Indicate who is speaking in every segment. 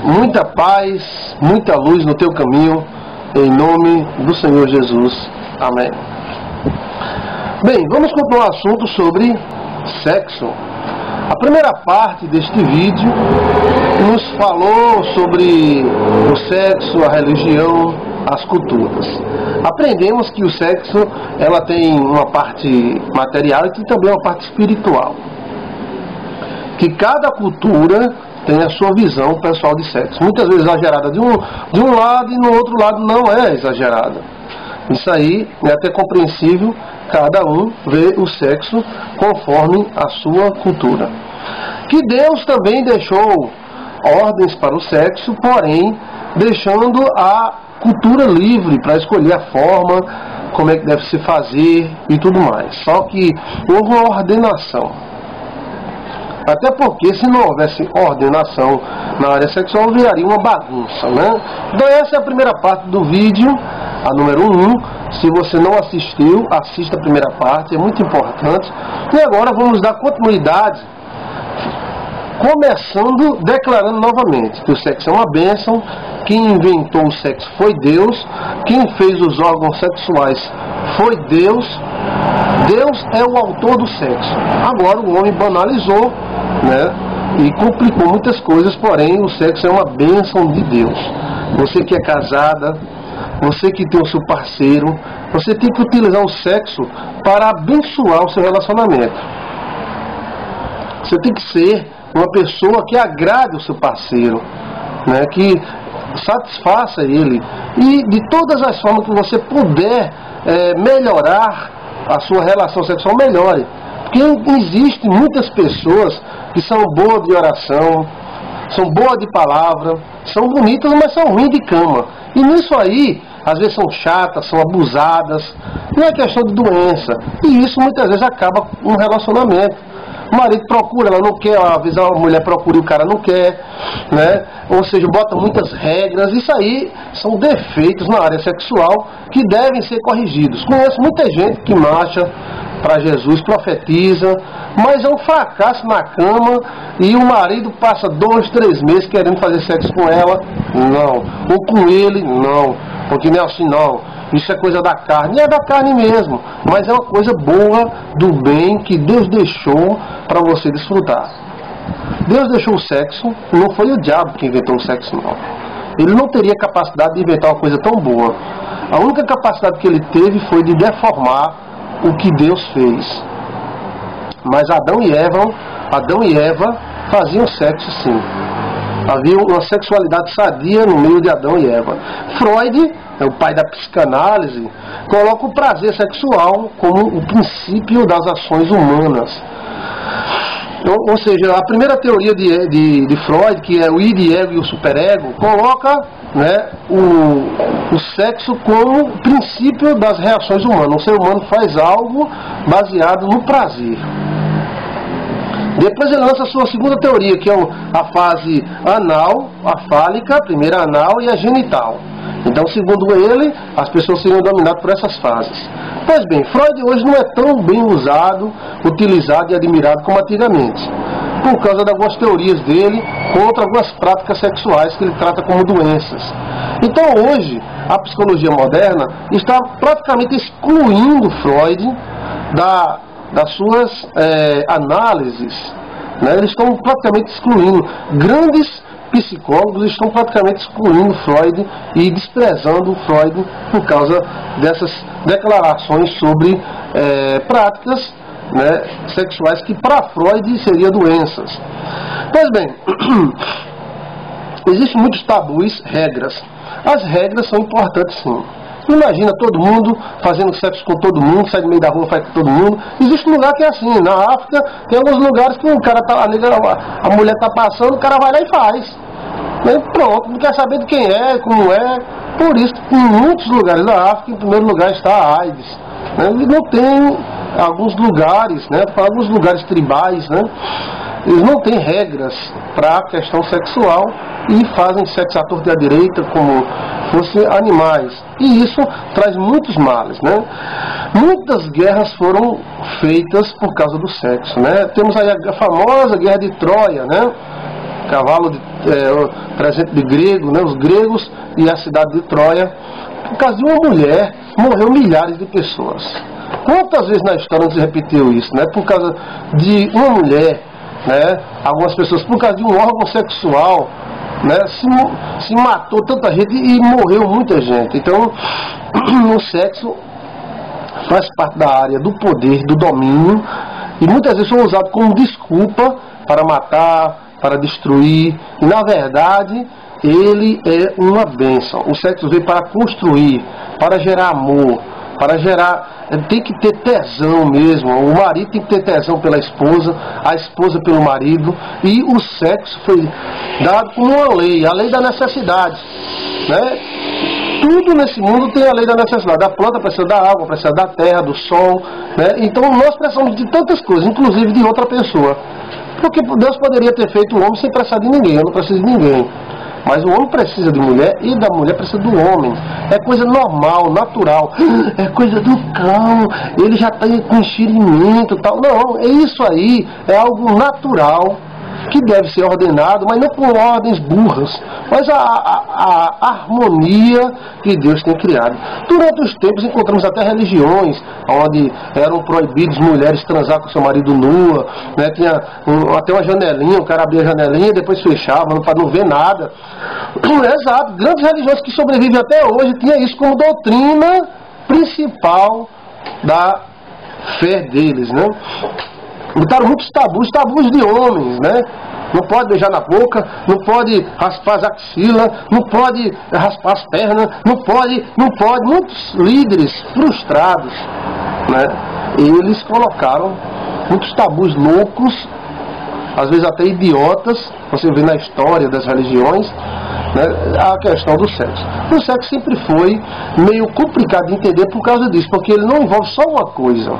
Speaker 1: muita paz, muita luz no teu caminho, em nome do Senhor Jesus. Amém. Bem, vamos continuar o assunto sobre sexo. A primeira parte deste vídeo nos falou sobre o sexo, a religião, as culturas. Aprendemos que o sexo ela tem uma parte material e tem também uma parte espiritual. Que cada cultura tem a sua visão pessoal de sexo. Muitas vezes exagerada de um lado e no outro lado não é exagerada. Isso aí é até compreensível, cada um vê o sexo conforme a sua cultura. Que Deus também deixou ordens para o sexo, porém deixando a cultura livre para escolher a forma, como é que deve se fazer e tudo mais. Só que houve uma ordenação. Até porque se não houvesse ordenação na área sexual, viraria uma bagunça, né? Então essa é a primeira parte do vídeo, a número 1. Se você não assistiu, assista a primeira parte, é muito importante. E agora vamos dar continuidade, começando declarando novamente que o sexo é uma bênção, quem inventou o sexo foi Deus, quem fez os órgãos sexuais foi Deus, Deus é o autor do sexo. Agora o homem banalizou, né, e complicou muitas coisas, porém o sexo é uma bênção de Deus. Você que é casada, você que tem o seu parceiro, você tem que utilizar o sexo para abençoar o seu relacionamento. Você tem que ser uma pessoa que agrade o seu parceiro, né, que satisfaça ele, e de todas as formas que você puder melhorar a sua relação sexual, melhore. Porque existem muitas pessoas que são boas de oração, são boas de palavra, são bonitas, mas são ruins de cama. E nisso aí, às vezes são chatas, são abusadas, não é questão de doença. E isso muitas vezes acaba um relacionamento. O marido procura, ela não quer, às vezes a mulher procura e o cara não quer, né? Ou seja, bota muitas regras. Isso aí são defeitos na área sexual que devem ser corrigidos. Conheço muita gente que marcha para Jesus, profetiza, mas é um fracasso na cama e o marido passa 2, 3 meses querendo fazer sexo com ela, não. Ou com ele, não. Porque não é assim, não. Isso é coisa da carne. E é da carne mesmo, mas é uma coisa boa, do bem, que Deus deixou para você desfrutar. Deus deixou o sexo, não foi o diabo que inventou o sexo, não. Ele não teria capacidade de inventar uma coisa tão boa. A única capacidade que ele teve foi de deformar o que Deus fez. Mas Adão e Eva faziam sexo, sim. Havia uma sexualidade sadia no meio de Adão e Eva. Freud, é o pai da psicanálise, coloca o prazer sexual como o princípio das ações humanas. Ou seja, a primeira teoria de Freud, que é o id e ego e o superego, coloca, né, o sexo como o princípio das reações humanas. O ser humano faz algo baseado no prazer. Depois ele lança a sua segunda teoria, que é a fase anal, a fálica, a primeira anal e a genital. Então, segundo ele, as pessoas seriam dominadas por essas fases. Pois bem, Freud hoje não é tão bem usado, utilizado e admirado como antigamente, por causa de algumas teorias dele contra algumas práticas sexuais que ele trata como doenças. Então hoje, a psicologia moderna está praticamente excluindo Freud das suas análises, né? Eles estão praticamente excluindo. Grandes psicólogos estão praticamente excluindo Freud e desprezando Freud por causa dessas declarações sobre práticas, né, sexuais que para Freud seriam doenças. Pois bem, existem muitos tabus, regras. As regras são importantes, sim. Imagina todo mundo fazendo sexo com todo mundo, sai no meio da rua, faz com todo mundo. Existe um lugar que é assim. Na África tem alguns lugares que o cara tá, a mulher está passando, o cara vai lá e faz. E pronto, não quer saber de quem é, como é. Por isso, em muitos lugares da África, em primeiro lugar está a AIDS. Né? E não tem alguns lugares, né? Alguns lugares tribais, né? Eles não têm regras para a questão sexual e fazem sexo à torta e à direita como fossem animais. E isso traz muitos males, né? Muitas guerras foram feitas por causa do sexo, né? Temos aí a famosa guerra de Troia, né? cavalo presente de grego, né? Os gregos e a cidade de Troia. Por causa de uma mulher, morreu milhares de pessoas. Quantas vezes na história não se repetiu isso, né? Por causa de uma mulher, né? Algumas pessoas, por causa de um órgão sexual, né? Se matou tanta gente e morreu muita gente. Então, o sexo faz parte da área do poder, do domínio, e muitas vezes foi usado como desculpa para matar, para destruir, e na verdade ele é uma bênção. O sexo veio para construir, para gerar amor, para gerar, tem que ter tesão mesmo. O marido tem que ter tesão pela esposa, a esposa pelo marido, e o sexo foi dado como uma lei, a lei da necessidade, né? Tudo nesse mundo tem a lei da necessidade. A planta precisa da água, precisa da terra, do sol, né? Então nós precisamos de tantas coisas, inclusive de outra pessoa. Porque Deus poderia ter feito o homem sem precisar de ninguém. Eu não preciso de ninguém. Mas o homem precisa de mulher e da mulher precisa do homem. É coisa normal, natural. É coisa do cão. Ele já está com enxerimento e tal. Não, é isso aí. É algo natural que deve ser ordenado, mas não com ordens burras, mas a harmonia que Deus tem criado. Durante os tempos encontramos até religiões onde eram proibidos mulheres transar com seu marido nua, né? Tinha até uma janelinha, o cara abria a janelinha e depois fechava para não ver nada. Exato, grandes religiões que sobrevivem até hoje tinha isso como doutrina principal da fé deles, né? Botaram muitos tabus de homens, né? Não pode beijar na boca, não pode raspar as axilas, não pode raspar as pernas, não pode. Muitos líderes frustrados, né? Eles colocaram muitos tabus loucos, às vezes até idiotas. Você vê na história das religiões, né, a questão do sexo. O sexo sempre foi meio complicado de entender por causa disso, porque ele não envolve só uma coisa.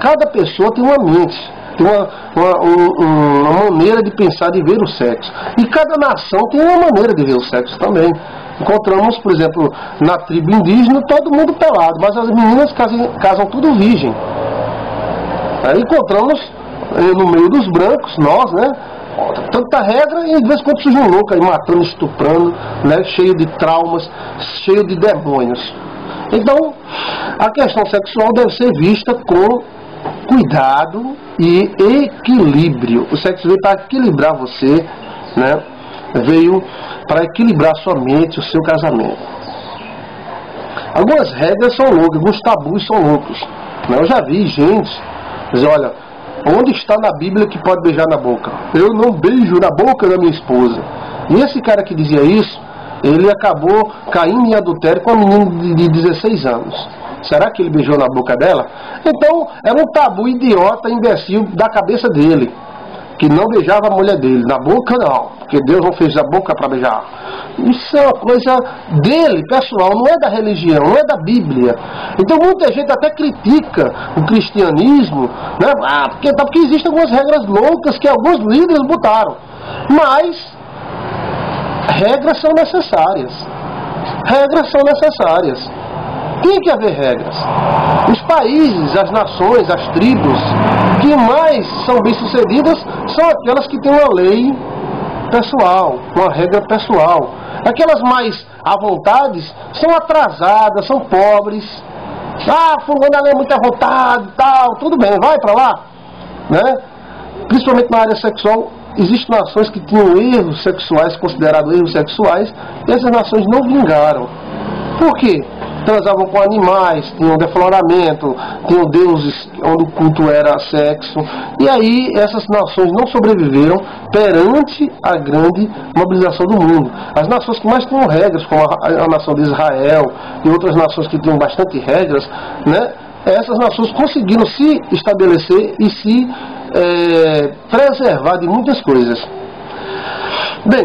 Speaker 1: Cada pessoa tem uma mente, tem uma maneira de pensar, de ver o sexo. E cada nação tem uma maneira de ver o sexo também. Encontramos, por exemplo, na tribo indígena, todo mundo pelado, mas as meninas casam tudo virgem. Aí encontramos no meio dos brancos, nós, né? Tanta regra, e de vez em quando surge um louco aí matando, estuprando, né? Cheio de traumas, cheio de demônios. Então, a questão sexual deve ser vista com cuidado e equilíbrio. O sexo veio para equilibrar você, né? Veio para equilibrar a sua mente, o seu casamento. Algumas regras são loucas, alguns tabus são loucos, né? Eu já vi gente dizer, olha, onde está na Bíblia que pode beijar na boca? Eu não beijo na boca da minha esposa. E esse cara que dizia isso, ele acabou caindo em adultério com uma menina de 16 anos. Será que ele beijou na boca dela? Então, era um tabu idiota, imbecil da cabeça dele, que não beijava a mulher dele. Na boca não, porque Deus não fez a boca para beijar. Isso é uma coisa dele, pessoal, não é da religião, não é da Bíblia. Então muita gente até critica o cristianismo, né? Porque existem algumas regras loucas que alguns líderes botaram. Mas regras são necessárias. Regras são necessárias. Tem que haver regras. Os países, as nações, as tribos que mais são bem-sucedidas são aquelas que têm uma lei pessoal, uma regra pessoal. Aquelas mais à vontade são atrasadas, são pobres. Fulano é muito à vontade, tal, tudo bem, vai para lá, né? Principalmente na área sexual, existem nações que tinham erros sexuais, considerados erros sexuais, e essas nações não vingaram. Por quê? Transavam com animais, tinham defloramento, tinham deuses onde o culto era sexo. E aí essas nações não sobreviveram perante a grande mobilização do mundo. As nações que mais tinham regras, como a nação de Israel e outras nações que tinham bastante regras, né? Essas nações conseguiram se estabelecer e se preservar de muitas coisas. Bem,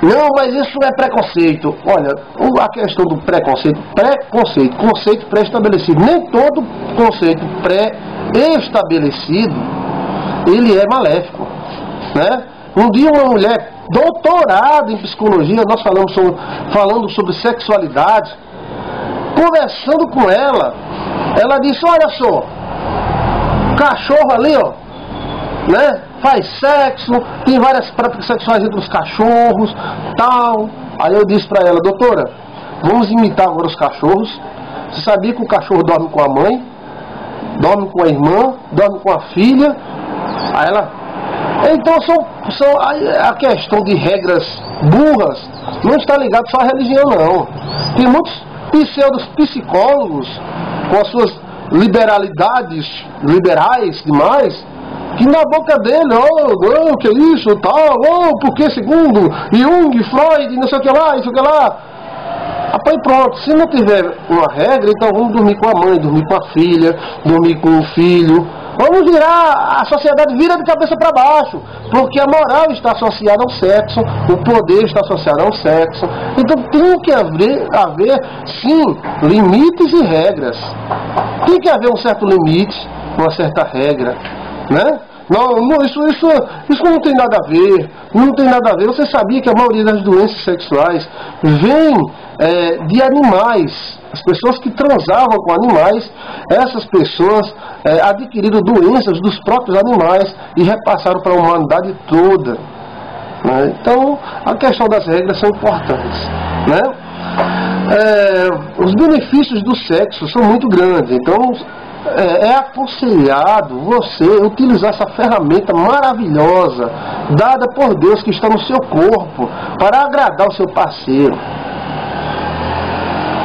Speaker 1: não, mas isso é preconceito. Olha, a questão do preconceito, conceito pré-estabelecido. Nem todo conceito pré-estabelecido, ele é maléfico, né? Um dia uma mulher doutorada em psicologia, nós falando sobre sexualidade, conversando com ela disse, olha só, cachorro ali, ó, né? faz sexo, tem várias práticas sexuais entre os cachorros, tal. Aí eu disse para ela, doutora, vamos imitar agora os cachorros. Você sabia que o cachorro dorme com a mãe, dorme com a irmã, dorme com a filha? Aí ela, então a questão de regras burras não está ligado só à religião, não. Tem muitos pseudos psicólogos com as suas liberais demais, que na boca dele, que isso, tal, porque segundo Jung, Freud, não sei o que lá, isso que lá. Rapaz, pronto, se não tiver uma regra, então vamos dormir com a mãe, dormir com a filha, dormir com o filho. Vamos virar, a sociedade vira de cabeça para baixo, porque a moral está associada ao sexo, o poder está associado ao sexo. Então tem que haver sim, limites e regras. Tem que haver um certo limite, uma certa regra, né? Não, isso não tem nada a ver, não tem nada a ver. Você sabia que a maioria das doenças sexuais vem de animais? As pessoas que transavam com animais, essas pessoas adquiriram doenças dos próprios animais e repassaram para a humanidade toda, né? Então, a questão das regras são importantes, né? Os benefícios do sexo são muito grandes, então é aconselhado você utilizar essa ferramenta maravilhosa dada por Deus que está no seu corpo para agradar o seu parceiro.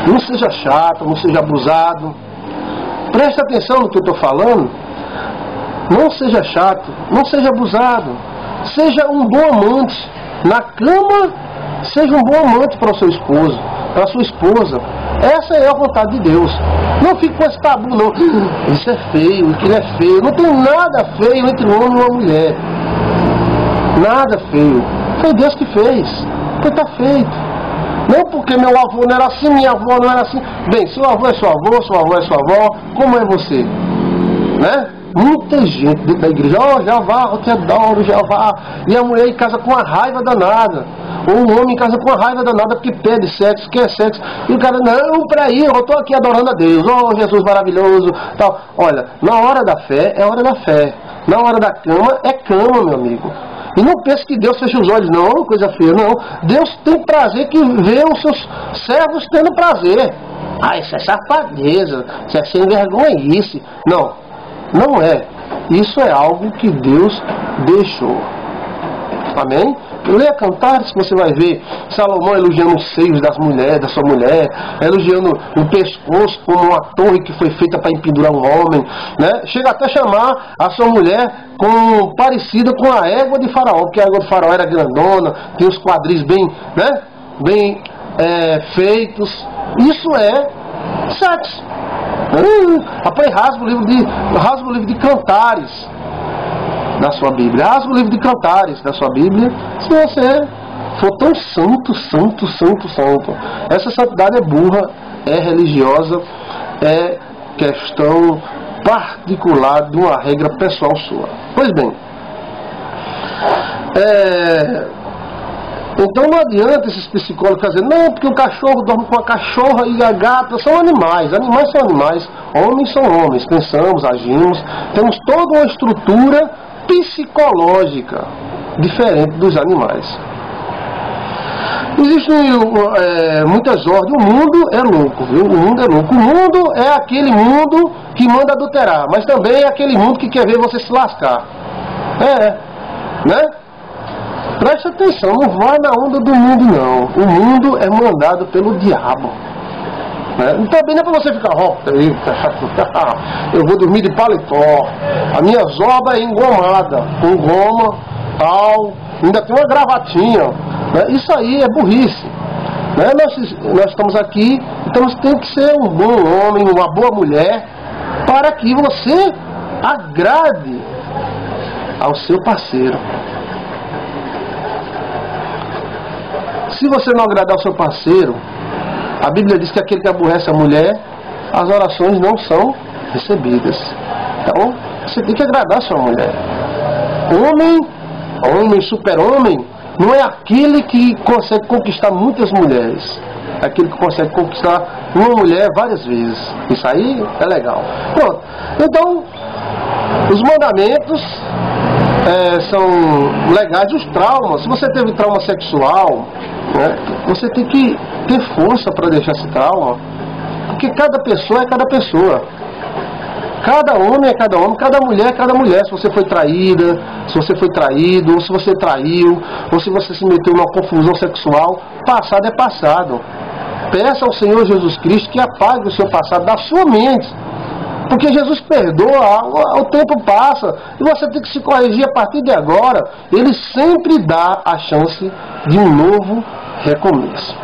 Speaker 1: Não seja chato, não seja abusado. Preste atenção no que eu estou falando. Não seja chato, não seja abusado. Seja um bom amante. Na cama, seja um bom amante para o seu esposo, para a sua esposa. Essa é a vontade de Deus. Não fique com esse tabu, não. Isso é feio, aquilo é feio. Não tem nada feio entre um homem e uma mulher. Nada feio. Foi Deus que fez. Foi tá feito. Não porque meu avô não era assim, minha avó não era assim. Bem, seu avô é seu avô, sua avó é sua avó, como é você? Né? Muita gente dentro da igreja, Jeová, eu te adoro, Jeová. E a mulher em casa com uma raiva danada. Ou o homem em casa com uma raiva danada porque pede sexo, quer sexo. E o cara, não, peraí, eu estou aqui adorando a Deus. Jesus maravilhoso, tal. Olha, na hora da fé, é hora da fé. Na hora da cama, é cama, meu amigo. E não pense que Deus fecha os olhos, não, coisa feia, não. Deus tem prazer que vê os seus servos tendo prazer. Isso é safadeza, isso é sem vergonhice. Não, não é. Isso é algo que Deus deixou. Amém? Leia Cantares, que você vai ver Salomão elogiando os seios da sua mulher, elogiando o pescoço como uma torre que foi feita para empendurar um homem, né? Chega até a chamar a sua mulher parecida com a égua de Faraó, porque a égua de Faraó era grandona, tem os quadris bem, né? Bem feitos. Isso é sexo. Rapaz, rasga o livro de Cantares da sua Bíblia. Rasga o livro de Cantares da sua Bíblia, se você for tão santo. Essa santidade é burra, é religiosa, é questão particular de uma regra pessoal sua. Pois bem, então não adianta esses psicólogos dizerem, não, porque o cachorro dorme com a cachorra e a gata. São animais, animais são animais, homens são homens, pensamos, agimos, temos toda uma estrutura psicológica diferente dos animais. Existem muitas ordens. O mundo é louco, viu? O mundo é louco. O mundo é aquele mundo que manda adulterar, mas também é aquele mundo que quer ver você se lascar. Né? Preste atenção, não vai na onda do mundo, não. O mundo é mandado pelo diabo. Também não é para você ficar, eu vou dormir de paletó, a minha zoba é engomada, com goma, tal, ainda tem uma gravatinha, né? Isso aí é burrice, né? Nós estamos aqui, então tem que ser um bom homem, uma boa mulher, para que você agrade ao seu parceiro. Se você não agradar ao seu parceiro, a Bíblia diz que aquele que aborrece a mulher, as orações não são recebidas. Então, você tem que agradar a sua mulher. Homem, super-homem, não é aquele que consegue conquistar muitas mulheres. É aquele que consegue conquistar uma mulher várias vezes. Isso aí é legal. Pronto. Então, os mandamentos são legais. Os traumas, se você teve trauma sexual, né, você tem que ter força para deixar esse trauma, porque cada pessoa é cada pessoa. Cada homem é cada homem, cada mulher é cada mulher. Se você foi traída, se você foi traído, ou se você traiu, ou se você se meteu numa confusão sexual, passado é passado. Peça ao Senhor Jesus Cristo que apague o seu passado da sua mente. Porque Jesus perdoa, o tempo passa, e você tem que se corrigir a partir de agora. Ele sempre dá a chance de um novo recomeço.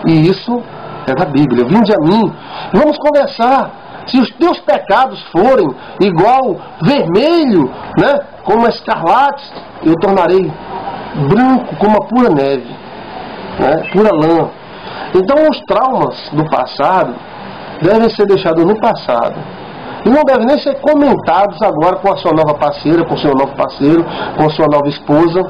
Speaker 1: E isso é da Bíblia. Vinde a mim, vamos conversar. Se os teus pecados forem igual vermelho, né, como escarlate, eu tornarei branco como a pura neve, né, pura lã. Então os traumas do passado devem ser deixados no passado. E não devem nem ser comentados agora com a sua nova parceira, com o seu novo parceiro, com a sua nova esposa.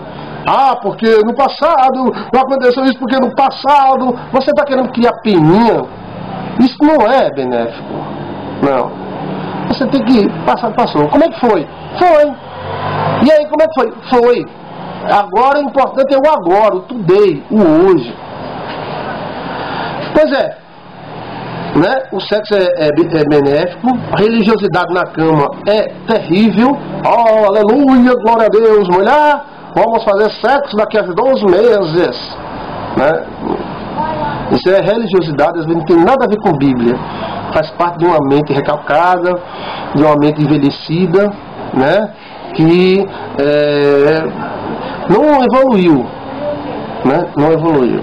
Speaker 1: Ah, porque no passado não aconteceu isso, porque no passado você está querendo criar peninha. Isso não é benéfico. Não. Você tem que passar, passou. Como é que foi? Foi. E aí, como é que foi? Foi. Agora o importante é o agora, o today, o hoje. Pois é, né? O sexo é benéfico, a religiosidade na cama é terrível. Oh, aleluia, glória a Deus, mulher, vamos fazer sexo daqui a 12 meses. Né? Isso é religiosidade, às vezes não tem nada a ver com Bíblia. Faz parte de uma mente recalcada, de uma mente envelhecida, né? Que não evoluiu, né? Não evoluiu.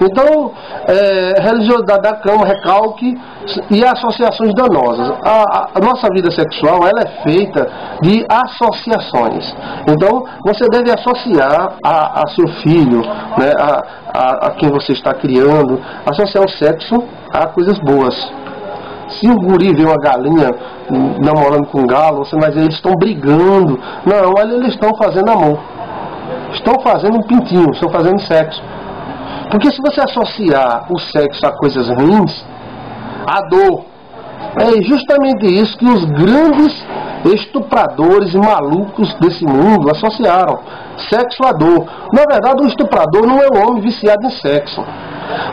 Speaker 1: Então, religiosidade da cama, recalque e associações danosas. A nossa vida sexual, ela é feita de associações. Então, você deve associar a seu filho, né, a quem você está criando, associar o sexo a coisas boas. Se o guri vê uma galinha namorando com um galo, você vai dizer, eles estão brigando. Não, eles estão fazendo amor. Estão fazendo um pintinho, estão fazendo sexo. Porque se você associar o sexo a coisas ruins, a dor, é justamente isso que os grandes estupradores e malucos desse mundo associaram. Sexo à dor. Na verdade, o estuprador não é um homem viciado em sexo.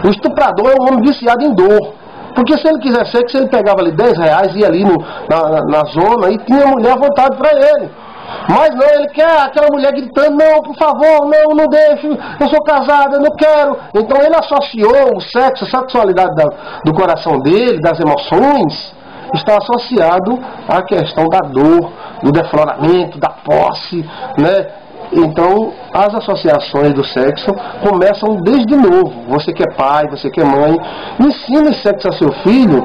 Speaker 1: O estuprador é um homem viciado em dor. Porque se ele quiser sexo, ele pegava ali 10 reais, ia ali na zona e tinha mulher à vontade para ele. Mas não, ele quer aquela mulher gritando, não, por favor, não deixe, eu sou casada, eu não quero. Então ele associou o sexo, a sexualidade do coração dele, das emoções, está associado à questão da dor, do defloramento, da posse, né? Então, as associações do sexo começam desde novo. Você que é pai, você que é mãe, ensine sexo a seu filho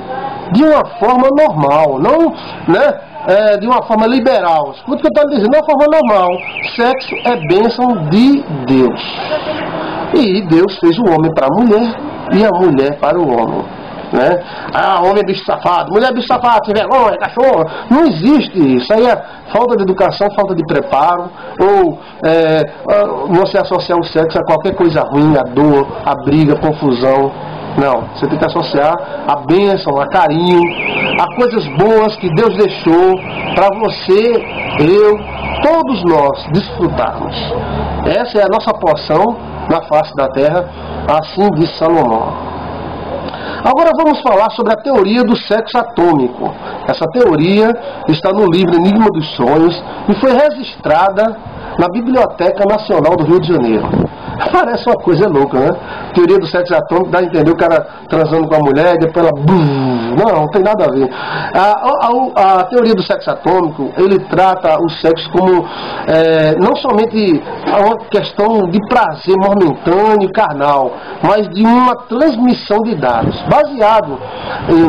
Speaker 1: de uma forma normal, não, né, de uma forma liberal. Escuta o que eu estou dizendo, de uma forma normal. Sexo é bênção de Deus. E Deus fez o homem para a mulher e a mulher para o homem. Né? Ah, homem é bicho safado, mulher é bicho safado, sem vergonha, cachorro. Não existe isso. Aí é falta de educação, falta de preparo, ou você associar o sexo a qualquer coisa ruim, a dor, a briga, a confusão. Não, você tem que associar a bênção, a carinho, a coisas boas que Deus deixou para você, eu, todos nós desfrutarmos. Essa é a nossa porção na face da terra, assim diz Salomão. Agora vamos falar sobre a teoria do sexo atômico. Essa teoria está no livro Enigma dos Sonhos e foi registrada na Biblioteca Nacional do Rio de Janeiro. Parece uma coisa louca, né? Teoria do sexo atômico, dá a entender o cara transando com a mulher e depois ela... Não tem nada a ver. A teoria do sexo atômico, ele trata o sexo como não somente uma questão de prazer momentâneo e carnal, mas de uma transmissão de dados, baseado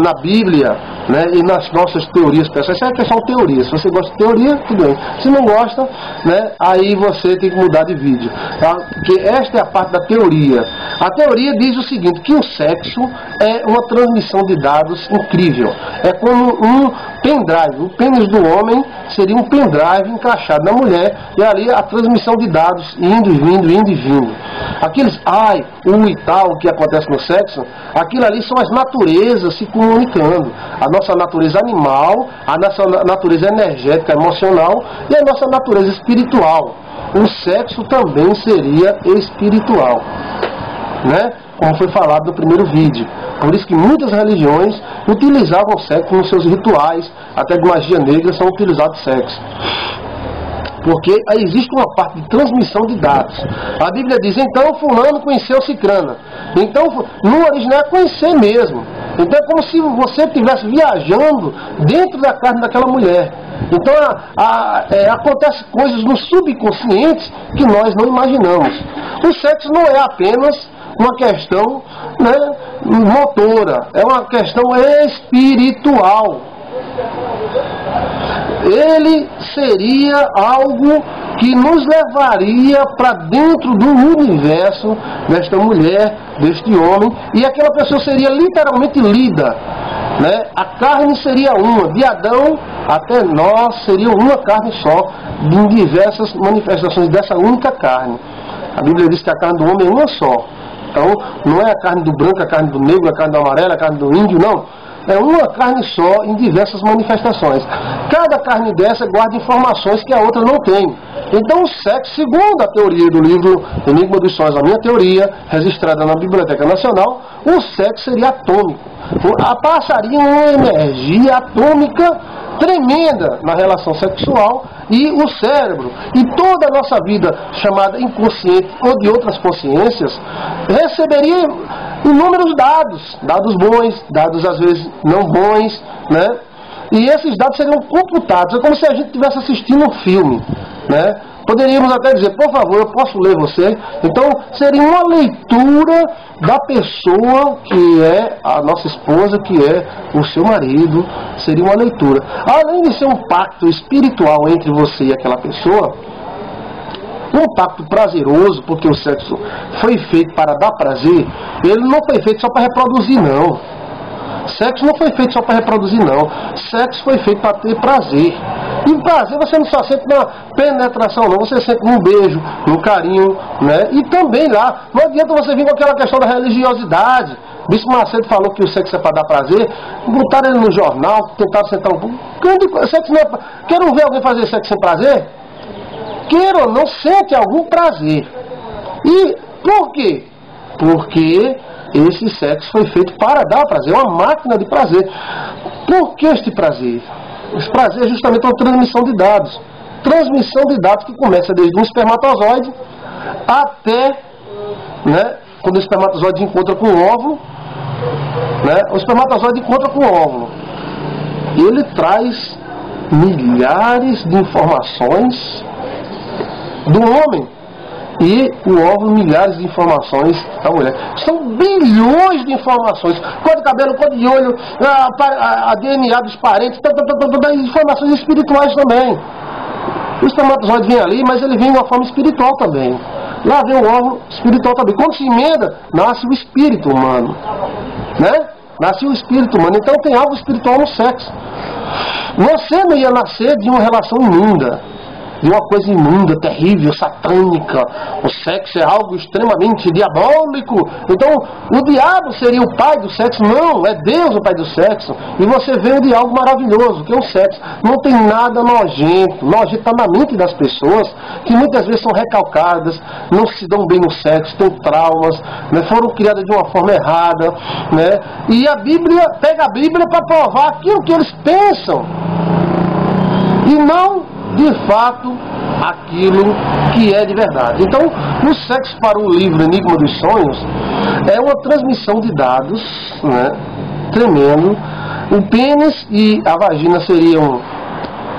Speaker 1: na Bíblia, né, e nas nossas teorias pessoais. Essa é a questão de teoria. Se você gosta de teoria, tudo bem. Se não gosta, né, aí você tem que mudar de vídeo. Tá? Porque esta é a parte da teoria. A teoria diz o seguinte, que o sexo é uma transmissão de dados incrível. É como um pendrive. O pênis do homem seria um pendrive encaixado na mulher, e ali a transmissão de dados indo e vindo, indo e vindo. Aqueles ai, e tal que acontece no sexo, aquilo ali são as naturezas se comunicando. A nossa natureza animal, a nossa natureza energética, emocional e a nossa natureza espiritual. O sexo também seria espiritual, né? Como foi falado no primeiro vídeo. Por isso que muitas religiões utilizavam o sexo nos seus rituais, até de magia negra são utilizados sexo. Porque aí existe uma parte de transmissão de dados. A Bíblia diz, então fulano conheceu cicrana. Então, no original é conhecer mesmo. Então é como se você estivesse viajando dentro da carne daquela mulher. Então acontecem coisas no subconsciente que nós não imaginamos. O sexo não é apenas uma questão, né, motora, é uma questão espiritual. Ele seria algo que nos levaria para dentro do universo desta mulher, deste homem, e aquela pessoa seria literalmente lida, né? A carne seria uma, de Adão até nós seria uma carne só, em diversas manifestações dessa única carne. A Bíblia diz que a carne do homem é uma só. Então, não é a carne do branco, a carne do negro, a carne do amarelo, a carne do índio, não. É uma carne só em diversas manifestações. Cada carne dessa guarda informações que a outra não tem. Então o sexo, segundo a teoria do livro Enigma dos Sonhos, a minha teoria, registrada na Biblioteca Nacional, o sexo seria atômico. Passaria uma energia atômica tremenda na relação sexual e o cérebro e toda a nossa vida chamada inconsciente ou de outras consciências receberia inúmeros dados bons, dados às vezes não bons, né? E esses dados seriam computados, é como se a gente estivesse assistindo um filme, né? Poderíamos até dizer, por favor, eu posso ler você? Então, seria uma leitura da pessoa que é a nossa esposa, que é o seu marido, seria uma leitura. Além de ser um pacto espiritual entre você e aquela pessoa, um pacto prazeroso, porque o sexo foi feito para dar prazer, ele não foi feito só para reproduzir, não. Sexo não foi feito só para reproduzir, não. Sexo foi feito para ter prazer. E prazer você não só sente na penetração, não. Você sente num beijo, no carinho, né? E também lá, não adianta você vir com aquela questão da religiosidade. Bispo Macedo falou que o sexo é para dar prazer. Botaram ele no jornal, tentaram sentar um pouco. Sexo não é pra... Quero ver alguém fazer sexo sem prazer? Queira ou não, sente algum prazer. E por quê? Porque esse sexo foi feito para dar prazer, é uma máquina de prazer. Por que este prazer? Esse prazer é justamente uma transmissão de dados. Transmissão de dados que começa desde um espermatozoide até, né, quando o espermatozoide encontra com o óvulo, né, o espermatozoide encontra com o óvulo. Ele traz milhares de informações do homem. E o óvulo, milhares de informações da mulher. São bilhões de informações. Cor de cabelo, cor de olho, a DNA dos parentes, informações espirituais também. O espermatozoide vem ali, mas ele vem de uma forma espiritual também. Lá vem o óvulo espiritual também. Quando se emenda, nasce o espírito humano. Né? Nasce o espírito humano. Então tem algo espiritual no sexo. Você não ia nascer de uma relação imunda, de uma coisa imunda, terrível, satânica. O sexo é algo extremamente diabólico. Então, o diabo seria o pai do sexo? Não, é Deus o pai do sexo. E você veio de algo maravilhoso, que é o sexo. Não tem nada nojento. Nojento está na mente das pessoas, que muitas vezes são recalcadas, não se dão bem no sexo, têm traumas, né, foram criadas de uma forma errada, né? E a Bíblia, pega a Bíblia para provar aquilo que eles pensam. E não de fato aquilo que é de verdade. Então, o sexo para o livro Enigma dos Sonhos é uma transmissão de dados, né, tremendo. O pênis e a vagina seriam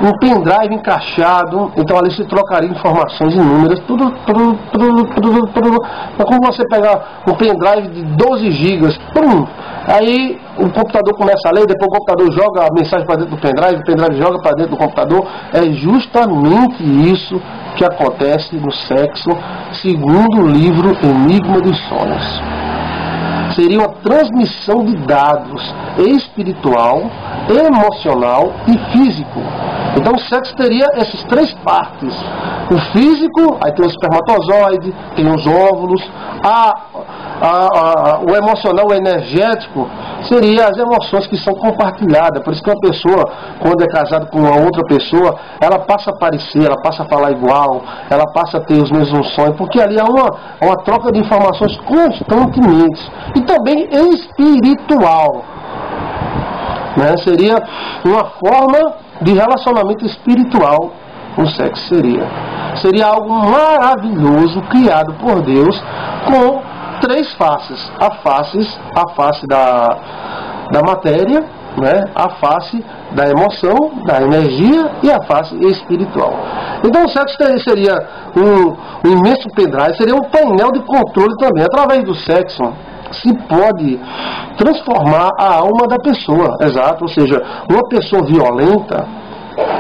Speaker 1: um pendrive encaixado, então ali se trocaria informações inúmeras, tudo. É como você pegar um pendrive de 12 gigas, aí o computador começa a ler, depois o computador joga a mensagem para dentro do pendrive, o pendrive joga para dentro do computador. É justamente isso que acontece no sexo, segundo o livro Enigma dos Sonhos. Seria uma transmissão de dados espiritual, emocional e físico. Então o sexo teria essas três partes. O físico, aí tem o espermatozoide, tem os óvulos, O emocional, o energético, seria as emoções que são compartilhadas. Por isso que uma pessoa, quando é casada com uma outra pessoa, ela passa a parecer, ela passa a falar igual, ela passa a ter os mesmos sonhos, porque ali há uma troca de informações constantemente. E também espiritual, né? Seria uma forma de relacionamento espiritual. O sexo seria algo maravilhoso, criado por Deus, com 3 faces. A face da matéria, né? A face da emoção, da energia, e a face espiritual. Então o sexo seria um imenso pendrive, seria um painel de controle também. Através do sexo se pode transformar a alma da pessoa, exato. Ou seja, uma pessoa violenta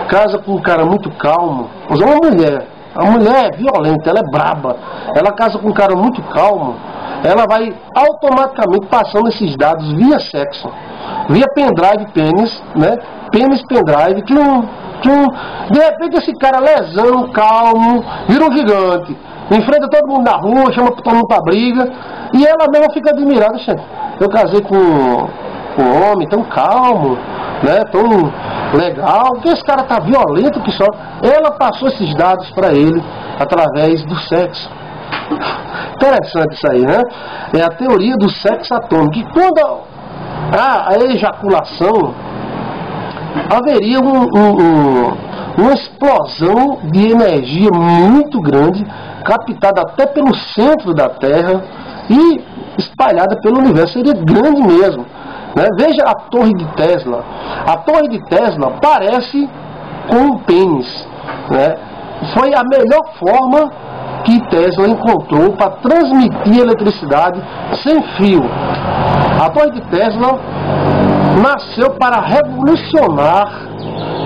Speaker 1: casa com um cara muito calmo. Ou seja, a mulher é violenta, ela é braba, ela casa com um cara muito calmo, ela vai automaticamente passando esses dados via sexo, via pendrive, pênis, né? Pênis, pendrive, tlum, tlum. De repente esse cara lesão, calmo, vira um gigante, enfrenta todo mundo na rua, chama todo mundo pra briga, e ela mesma fica admirada. Eu casei com um homem tão calmo, né? Tão legal, que esse cara tá violento que só. Ela passou esses dados para ele através do sexo. Interessante isso aí, né? É a teoria do sexo atômico. Que quando há a ejaculação, haveria uma explosão de energia muito grande, captada até pelo centro da Terra e espalhada pelo universo. Seria grande mesmo, né? Veja a Torre de Tesla. A Torre de Tesla parece com um pênis, né? Foi a melhor forma que Tesla encontrou para transmitir eletricidade sem fio. A Torre de Tesla nasceu para revolucionar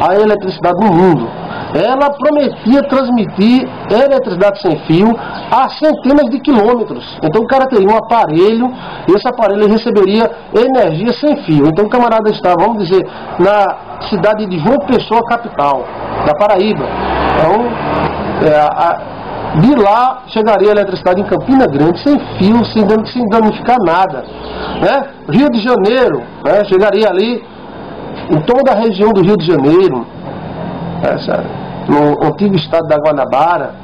Speaker 1: a eletricidade no mundo. Ela prometia transmitir eletricidade sem fio a centenas de quilômetros. Então o cara teria um aparelho, e esse aparelho receberia energia sem fio. Então o camarada está, vamos dizer, na cidade de João Pessoa, capital, da Paraíba. Então, de lá chegaria a eletricidade em Campina Grande, sem fio, sem danificar nada, né? Rio de Janeiro, né? Chegaria ali em toda a região do Rio de Janeiro, no antigo estado da Guanabara.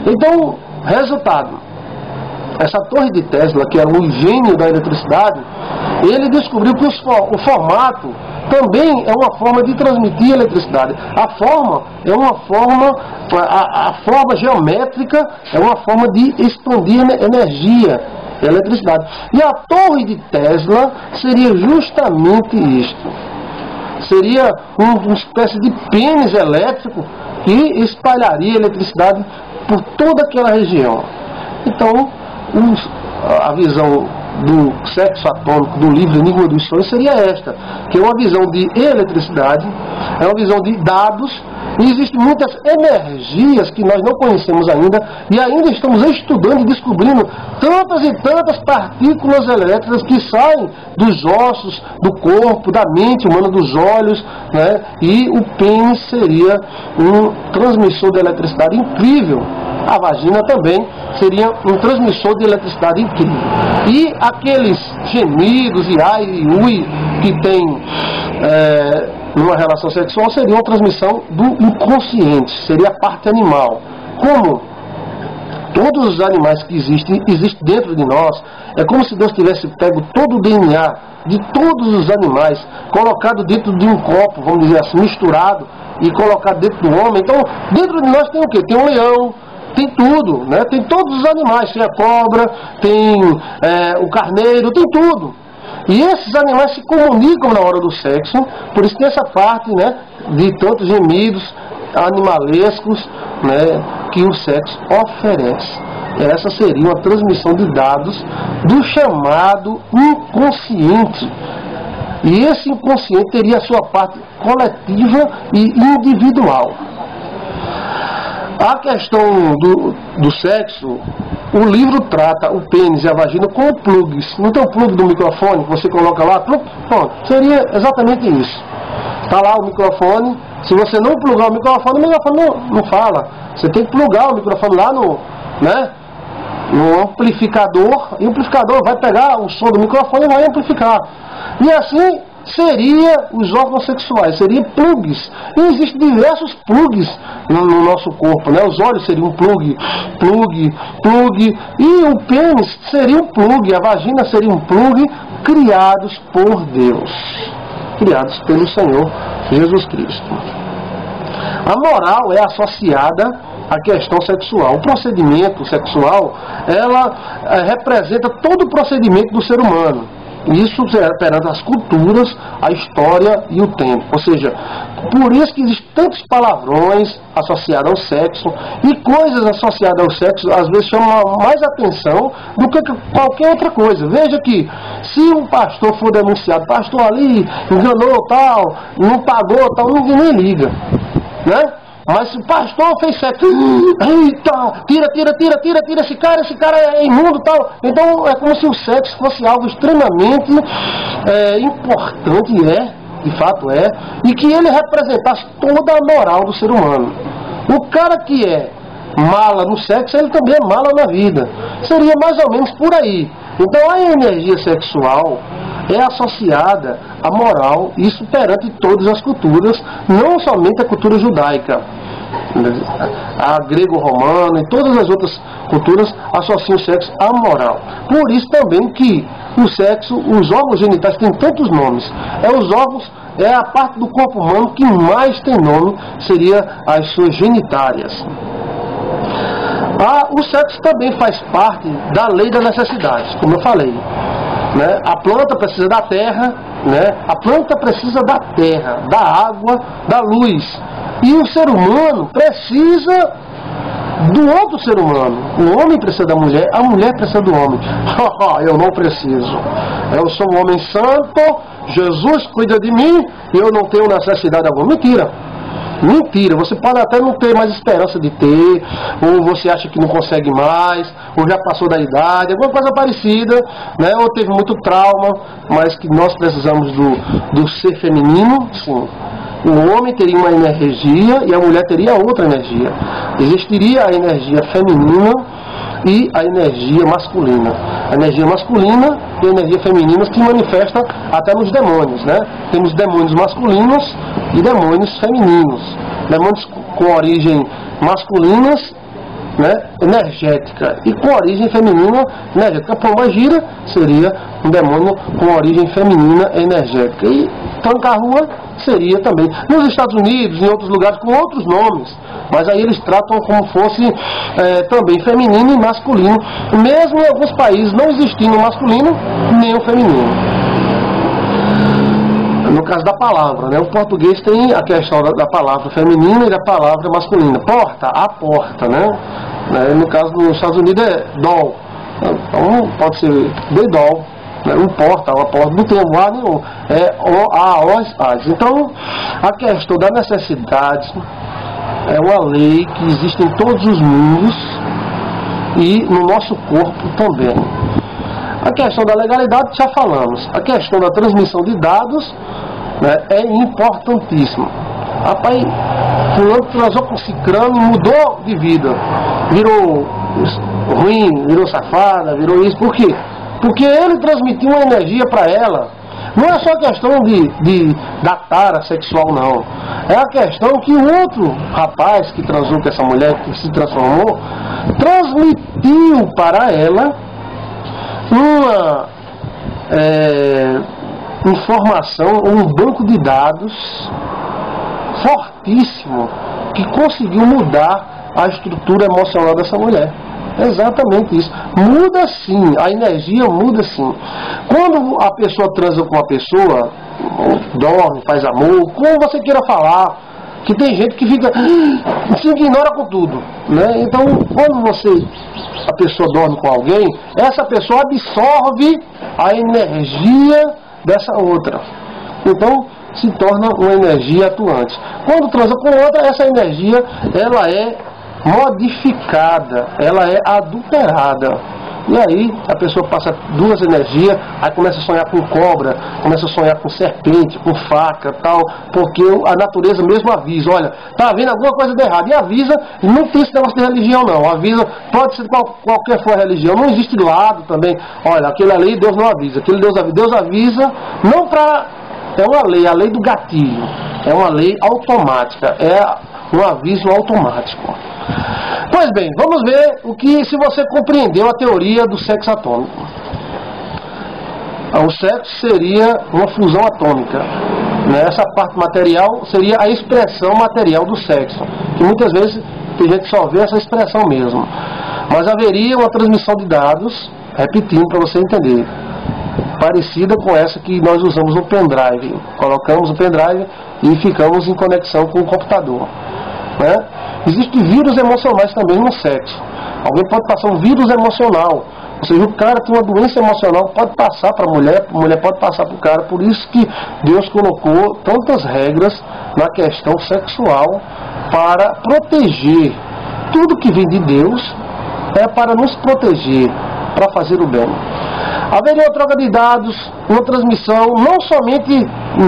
Speaker 1: Então, resultado, essa Torre de Tesla, que era um gênio da eletricidade, ele descobriu que o formato também é uma forma de transmitir eletricidade. A forma é uma forma, a forma geométrica é uma forma de expandir energia, eletricidade. E a Torre de Tesla seria justamente isto. Seria uma espécie de pênis elétrico que espalharia eletricidade por toda aquela região. Então, a visão do sexo atômico do livro Enigma dos Sonhos seria esta, que é uma visão de eletricidade, é uma visão de dados, e existem muitas energias que nós não conhecemos ainda, e ainda estamos estudando e descobrindo tantas e tantas partículas elétricas que saem dos ossos, do corpo, da mente humana, dos olhos, né? E o pênis seria um transmissor de eletricidade incrível. A vagina também seria um transmissor de eletricidade incrível. E aqueles gemidos e ai e ui que tem numa relação sexual seria uma transmissão do inconsciente, seria a parte animal. Como todos os animais que existem dentro de nós, é como se Deus tivesse pego todo o DNA de todos os animais, colocado dentro de um copo, vamos dizer assim, misturado, e colocado dentro do homem. Então, dentro de nós tem o quê? Tem um leão, tem tudo, né? Tem todos os animais, tem a cobra, tem o carneiro, tem tudo. E esses animais se comunicam na hora do sexo, por isso tem essa parte, né, de tantos gemidos animalescos, né, que o sexo oferece. Essa seria uma transmissão de dados do chamado inconsciente. E esse inconsciente teria a sua parte coletiva e individual. A questão do sexo, o livro trata o pênis e a vagina como plugs. Não tem o plug do microfone que você coloca lá? Pronto, seria exatamente isso. Está lá o microfone. Se você não plugar o microfone não fala. Você tem que plugar o microfone lá no, né, no amplificador, e o amplificador vai pegar o som do microfone e vai amplificar. E assim seria os órgãos sexuais, seriam plugs. E existem diversos plugs no nosso corpo, né? Os olhos seriam um plug, e o pênis seria um plug, a vagina seria um plug, criados por Deus, criados pelo Senhor Jesus Cristo. A moral é associada à questão sexual. O procedimento sexual, ela representa todo o procedimento do ser humano. Isso perante as culturas, a história e o tempo. Ou seja, por isso que existem tantos palavrões associados ao sexo, e coisas associadas ao sexo às vezes chamam mais atenção do que qualquer outra coisa. Veja que se um pastor for denunciado, pastor ali enganou tal, não pagou tal, ninguém nem liga, né? Mas se o pastor fez sexo, eita, tira esse cara é imundo, tal. Então é como se o sexo fosse algo extremamente importante, de fato é, e que ele representasse toda a moral do ser humano. O cara que é mala no sexo, ele também é mala na vida. Seria mais ou menos por aí. Então a energia sexual é associada à moral, isso perante todas as culturas, não somente a cultura judaica. A grego-romana e todas as outras culturas associam o sexo à moral. Por isso também que o sexo, os órgãos genitais têm tantos nomes. Os órgãos, é a parte do corpo humano que mais tem nome, seria as suas genitárias. O sexo também faz parte da lei da necessidade, como eu falei, né? A planta precisa da terra, né? A planta precisa da terra, da água, da luz. E o ser humano precisa do outro ser humano. O homem precisa da mulher, a mulher precisa do homem. Eu não preciso. Eu sou um homem santo, Jesus cuida de mim e eu não tenho necessidade alguma. Mentira, você pode até não ter mais esperança de ter, ou você acha que não consegue mais, ou já passou da idade, alguma coisa parecida, né? Ou teve muito trauma, mas que nós precisamos do ser feminino, sim. O homem teria uma energia e a mulher teria outra energia. Existiria a energia feminina e a energia masculina. A energia masculina e a energia feminina se manifesta até nos demônios, né? Temos demônios masculinos e demônios femininos. Demônios com origem masculinas, né, energética, e com origem feminina energética. Pombagira seria um demônio com origem feminina energética. E Tranca-Rua seria também. Nos Estados Unidos, em outros lugares, com outros nomes, mas aí eles tratam como fosse também feminino e masculino, mesmo em alguns países não existindo o masculino nem o feminino. No caso da palavra, né? O português tem a questão da palavra feminina e da palavra masculina. Porta, a porta, né? No caso dos Estados Unidos é doll. Então pode ser the doll, né? Um porta, uma porta, não tem A nenhum. É O-A-O-S. Então a questão da necessidade é uma lei que existe em todos os mundos e no nosso corpo também. A questão da legalidade já falamos. A questão da transmissão de dados, né, é importantíssima. Rapaz, fulano transou com cicrano e mudou de vida. Virou ruim, virou safada, virou isso. Por quê? Porque ele transmitiu uma energia para ela. Não é só questão da tara sexual, não. É a questão que o outro rapaz que transou com essa mulher, que se transformou, transmitiu para ela uma informação, um banco de dados fortíssimo que conseguiu mudar a estrutura emocional dessa mulher. É exatamente isso. Muda sim, a energia muda sim. Quando a pessoa transa com uma pessoa, dorme, faz amor, como você queira falar, que tem gente que fica, se ignora com tudo, né? Então, quando a pessoa dorme com alguém, essa pessoa absorve a energia dessa outra. Então, se torna uma energia atuante. Quando transa com outra, essa energia, ela é modificada, ela é adulterada. E aí a pessoa passa duas energias, aí começa a sonhar com cobra, começa a sonhar com serpente, com faca, tal, porque a natureza mesmo avisa, olha, tá vendo alguma coisa de errado, e avisa, e não tem esse negócio de religião não, avisa, pode ser qualquer for a religião, não existe lado também, olha, aquele ali Deus não avisa, aquele Deus avisa, não para, é uma lei, a lei do gatilho, é uma lei automática, é um aviso automático. Pois bem, vamos ver o que, se você compreendeu a teoria do sexo atômico. O sexo seria uma fusão atômica. Essa parte material seria a expressão material do sexo. Que muitas vezes tem gente que só vê essa expressão mesmo. Mas haveria uma transmissão de dados, repetindo para você entender, parecida com essa que nós usamos no pendrive. Colocamos o pendrive e ficamos em conexão com o computador. Existem vírus emocionais também no sexo. Alguém pode passar um vírus emocional. Ou seja, o cara tem uma doença emocional, pode passar para a mulher pode passar para o cara. Por isso que Deus colocou tantas regras na questão sexual para proteger. Tudo que vem de Deus é para nos proteger, para fazer o bem. Haveria uma troca de dados, uma transmissão, não somente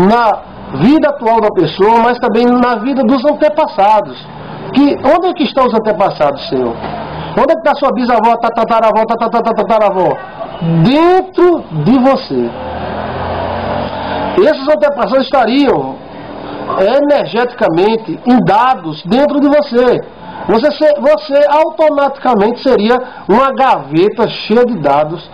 Speaker 1: na vida atual da pessoa, mas também na vida dos antepassados. Onde é que estão os antepassados, Senhor? Onde é que está sua bisavó, tataravó? Dentro de você. Esses antepassados estariam energeticamente em dados dentro de você. Você automaticamente seria uma gaveta cheia de dados